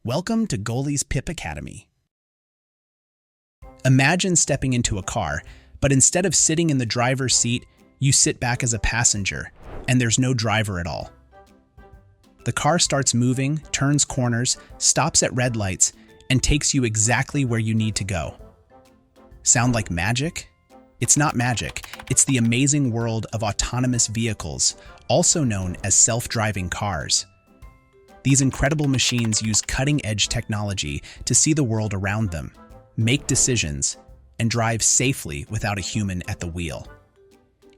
Welcome to Goalie's Pip Academy. Imagine stepping into a car, but instead of sitting in the driver's seat, you sit back as a passenger, and there's no driver at all. The car starts moving, turns corners, stops at red lights, and takes you exactly where you need to go. Sound like magic? It's not magic. It's the amazing world of autonomous vehicles, also known as self-driving cars. These incredible machines use cutting-edge technology to see the world around them, make decisions, and drive safely without a human at the wheel.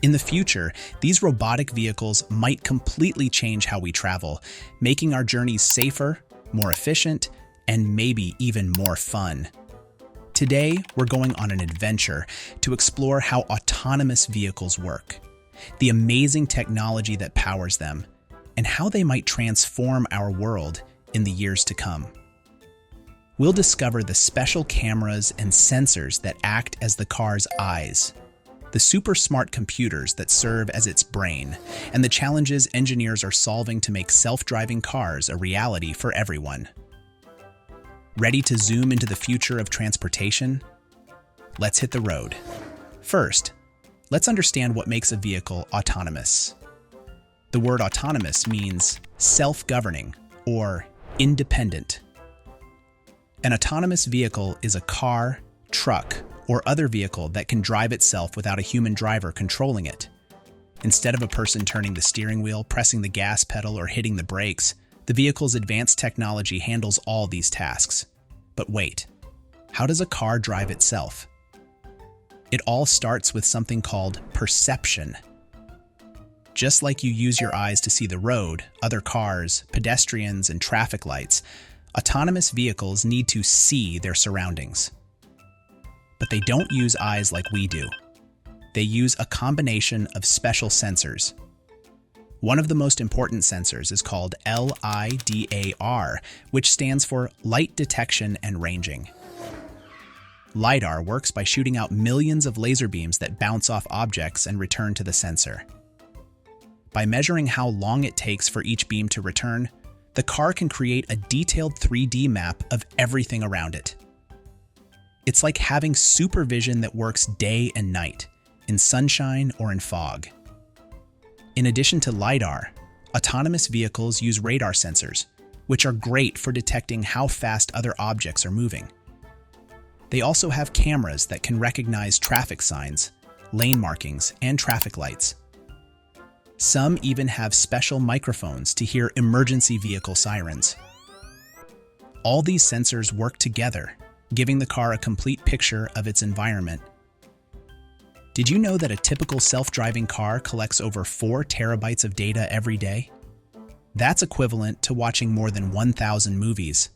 In the future, these robotic vehicles might completely change how we travel, making our journeys safer, more efficient, and maybe even more fun. Today, we're going on an adventure to explore how autonomous vehicles work, the amazing technology that powers them, and how they might transform our world in the years to come. We'll discover the special cameras and sensors that act as the car's eyes, the super smart computers that serve as its brain, and the challenges engineers are solving to make self-driving cars a reality for everyone. Ready to zoom into the future of transportation? Let's hit the road. First, let's understand what makes a vehicle autonomous. The word autonomous means self-governing or independent. An autonomous vehicle is a car, truck, or other vehicle that can drive itself without a human driver controlling it. Instead of a person turning the steering wheel, pressing the gas pedal, or hitting the brakes, the vehicle's advanced technology handles all these tasks. But wait, how does a car drive itself? It all starts with something called perception. Just like you use your eyes to see the road, other cars, pedestrians, and traffic lights, autonomous vehicles need to see their surroundings. But they don't use eyes like we do. They use a combination of special sensors. One of the most important sensors is called LIDAR, which stands for Light Detection and Ranging. LIDAR works by shooting out millions of laser beams that bounce off objects and return to the sensor. By measuring how long it takes for each beam to return, the car can create a detailed 3D map of everything around it. It's like having supervision that works day and night, in sunshine or in fog. In addition to LiDAR, autonomous vehicles use radar sensors, which are great for detecting how fast other objects are moving. They also have cameras that can recognize traffic signs, lane markings, and traffic lights. Some even have special microphones to hear emergency vehicle sirens. All these sensors work together, giving the car a complete picture of its environment. Did you know that a typical self-driving car collects over 4 terabytes of data every day? That's equivalent to watching more than 1,000 movies.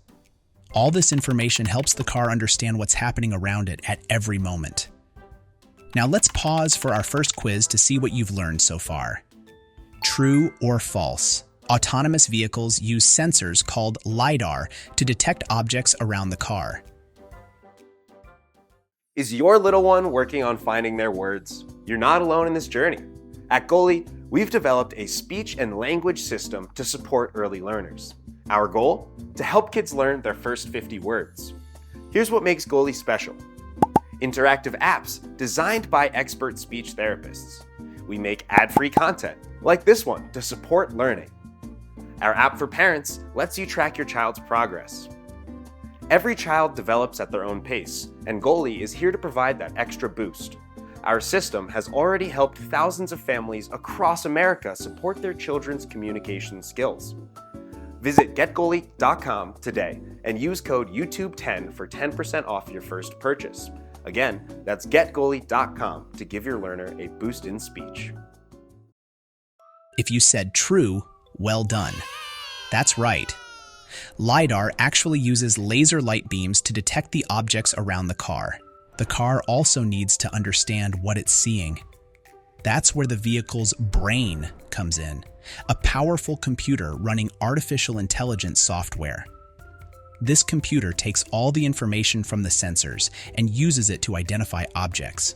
All this information helps the car understand what's happening around it at every moment. Now let's pause for our first quiz to see what you've learned so far. True or false? Autonomous vehicles use sensors called LiDAR to detect objects around the car. Is your little one working on finding their words? You're not alone in this journey. At Goalie, we've developed a speech and language system to support early learners. Our goal? To help kids learn their first 50 words. Here's what makes Goalie special. Interactive apps designed by expert speech therapists. We make ad-free content, like this one, to support learning. Our app for parents lets you track your child's progress. Every child develops at their own pace, and Goalie is here to provide that extra boost. Our system has already helped thousands of families across America support their children's communication skills. Visit getgoalie.com today and use code YouTube10 for 10% off your first purchase. Again, that's getgoalie.com to give your learner a boost in speech. If you said true, well done. That's right. LiDAR actually uses laser light beams to detect the objects around the car. The car also needs to understand what it's seeing. That's where the vehicle's brain comes in, a powerful computer running artificial intelligence software. This computer takes all the information from the sensors and uses it to identify objects.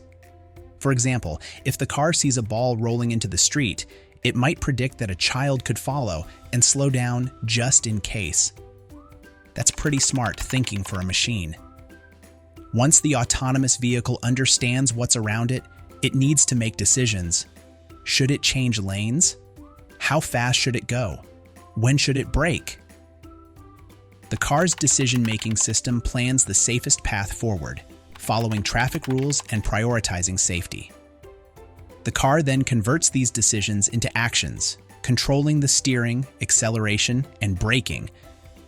For example, if the car sees a ball rolling into the street, it might predict that a child could follow and slow down just in case. That's pretty smart thinking for a machine. Once the autonomous vehicle understands what's around it, it needs to make decisions. Should it change lanes? How fast should it go? When should it brake? The car's decision-making system plans the safest path forward, following traffic rules and prioritizing safety. The car then converts these decisions into actions, controlling the steering, acceleration, and braking,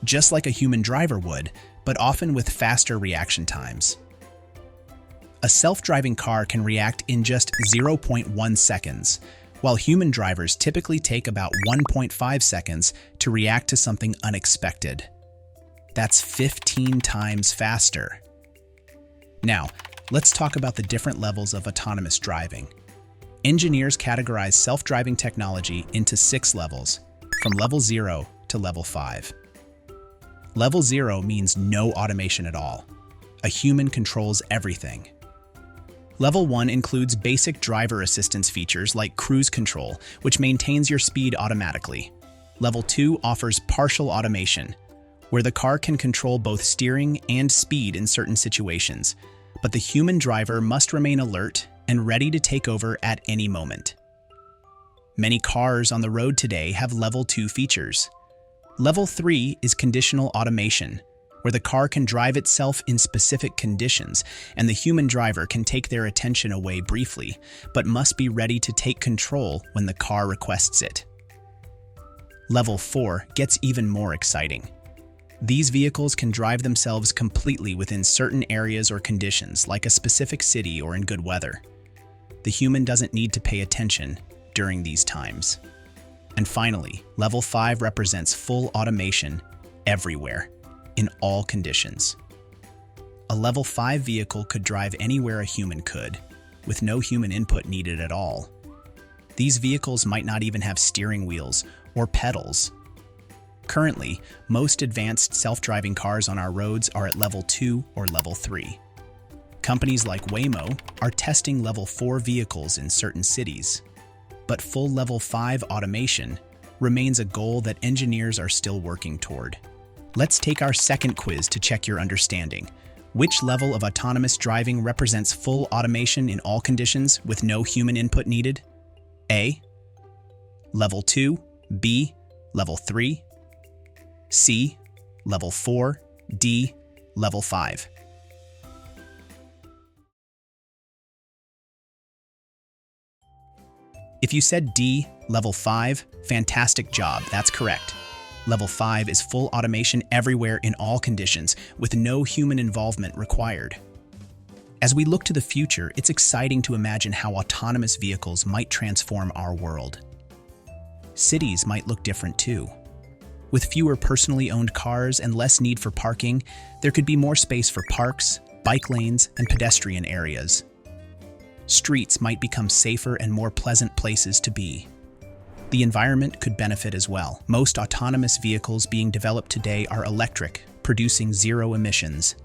just like a human driver would, but often with faster reaction times. A self-driving car can react in just 0.1 seconds, while human drivers typically take about 1.5 seconds to react to something unexpected. That's 15 times faster. Now, let's talk about the different levels of autonomous driving. Engineers categorize self-driving technology into 6 levels, from level 0 to level 5. Level 0 means no automation at all. A human controls everything. Level 1 includes basic driver assistance features like cruise control, which maintains your speed automatically. Level 2 offers partial automation, where the car can control both steering and speed in certain situations, but the human driver must remain alert and ready to take over at any moment. Many cars on the road today have Level 2 features. Level 3 is conditional automation, where the car can drive itself in specific conditions, and the human driver can take their attention away briefly, but must be ready to take control when the car requests it. Level 4 gets even more exciting. These vehicles can drive themselves completely within certain areas or conditions, like a specific city or in good weather. The human doesn't need to pay attention during these times. And finally, Level 5 represents full automation everywhere, in all conditions. A Level 5 vehicle could drive anywhere a human could, with no human input needed at all. These vehicles might not even have steering wheels or pedals. Currently, most advanced self-driving cars on our roads are at Level 2 or Level 3. Companies like Waymo are testing Level 4 vehicles in certain cities, but full Level 5 automation remains a goal that engineers are still working toward. Let's take our second quiz to check your understanding. Which level of autonomous driving represents full automation in all conditions with no human input needed? A. Level 2, B. Level 3, C. Level 4, D. Level 5. If you said D, Level 5, fantastic job, that's correct. Level 5 is full automation everywhere in all conditions, with no human involvement required. As we look to the future, it's exciting to imagine how autonomous vehicles might transform our world. Cities might look different too. With fewer personally owned cars and less need for parking, there could be more space for parks, bike lanes, and pedestrian areas. Streets might become safer and more pleasant places to be. The environment could benefit as well. Most autonomous vehicles being developed today are electric, producing zero emissions.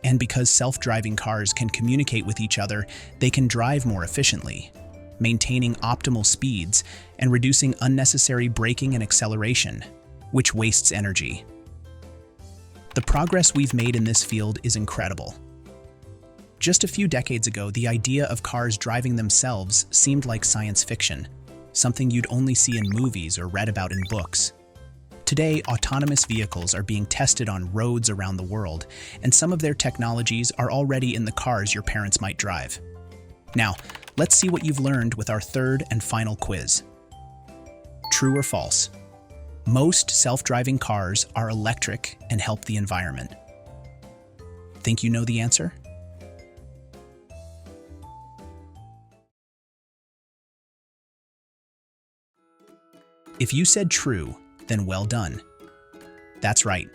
And because self-driving cars can communicate with each other, they can drive more efficiently, maintaining optimal speeds and reducing unnecessary braking and acceleration, which wastes energy. The progress we've made in this field is incredible. Just a few decades ago, the idea of cars driving themselves seemed like science fiction, something you'd only see in movies or read about in books. Today, autonomous vehicles are being tested on roads around the world, and some of their technologies are already in the cars your parents might drive. Now, let's see what you've learned with our third and final quiz. True or false? Most self-driving cars are electric and help the environment. Think you know the answer? If you said true, then well done. That's right.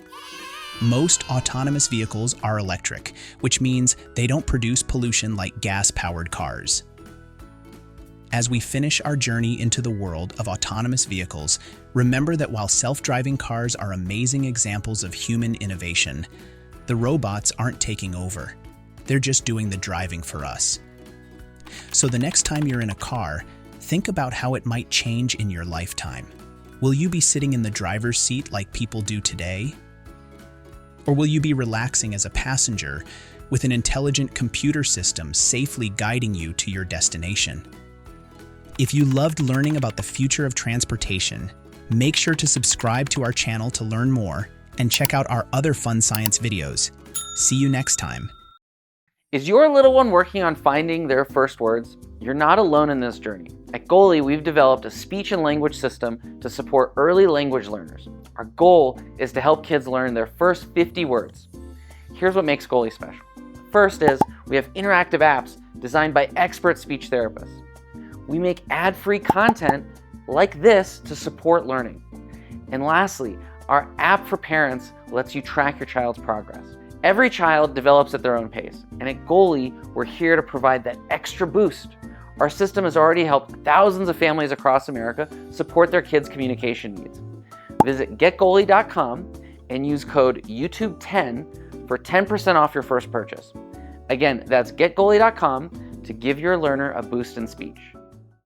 Most autonomous vehicles are electric, which means they don't produce pollution like gas-powered cars. As we finish our journey into the world of autonomous vehicles, remember that while self-driving cars are amazing examples of human innovation, the robots aren't taking over. They're just doing the driving for us. So the next time you're in a car, think about how it might change in your lifetime. Will you be sitting in the driver's seat like people do today? Or will you be relaxing as a passenger with an intelligent computer system safely guiding you to your destination? If you loved learning about the future of transportation, make sure to subscribe to our channel to learn more and check out our other fun science videos. See you next time. Is your little one working on finding their first words? You're not alone in this journey. At Goalie, we've developed a speech and language system to support early language learners. Our goal is to help kids learn their first 50 words. Here's what makes Goalie special. First is we have interactive apps designed by expert speech therapists. We make ad-free content like this to support learning. And lastly, our app for parents lets you track your child's progress. Every child develops at their own pace, and at Goalie, we're here to provide that extra boost. Our system has already helped thousands of families across America support their kids' communication needs. Visit getgoalie.com and use code YouTube10 for 10% off your first purchase. Again, that's getgoalie.com to give your learner a boost in speech.